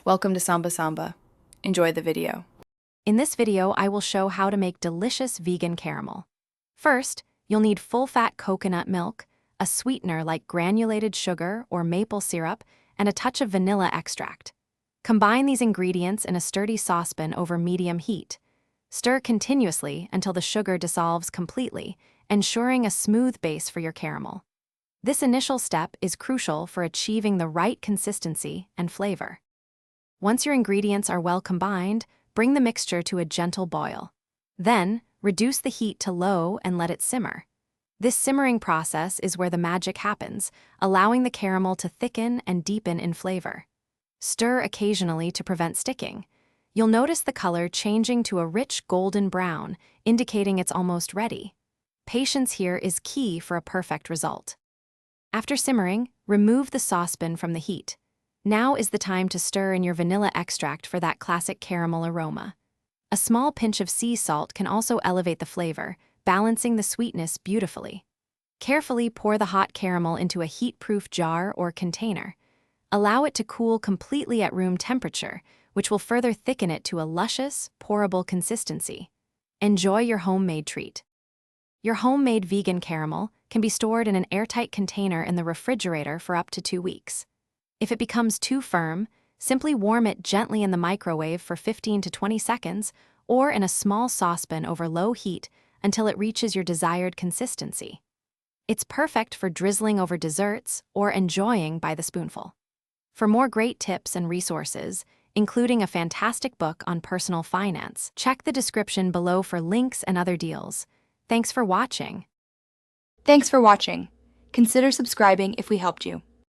Welcome to Samba Samba. Enjoy the video. In this video, I will show how to make delicious vegan caramel. First, you'll need full-fat coconut milk, a sweetener like granulated sugar or maple syrup, and a touch of vanilla extract. Combine these ingredients in a sturdy saucepan over medium heat. Stir continuously until the sugar dissolves completely, ensuring a smooth base for your caramel. This initial step is crucial for achieving the right consistency and flavor. Once your ingredients are well combined, bring the mixture to a gentle boil. Then, reduce the heat to low and let it simmer. This simmering process is where the magic happens, allowing the caramel to thicken and deepen in flavor. Stir occasionally to prevent sticking. You'll notice the color changing to a rich golden brown, indicating it's almost ready. Patience here is key for a perfect result. After simmering, remove the saucepan from the heat. Now is the time to stir in your vanilla extract for that classic caramel aroma. A small pinch of sea salt can also elevate the flavor, balancing the sweetness beautifully. Carefully pour the hot caramel into a heat-proof jar or container. Allow it to cool completely at room temperature, which will further thicken it to a luscious, pourable consistency. Enjoy your homemade treat. Your homemade vegan caramel can be stored in an airtight container in the refrigerator for up to 2 weeks. If it becomes too firm, simply warm it gently in the microwave for 15 to 20 seconds or in a small saucepan over low heat until it reaches your desired consistency. It's perfect for drizzling over desserts or enjoying by the spoonful. For more great tips and resources, including a fantastic book on personal finance, check the description below for links and other deals. Thanks for watching. Thanks for watching. Consider subscribing if we helped you.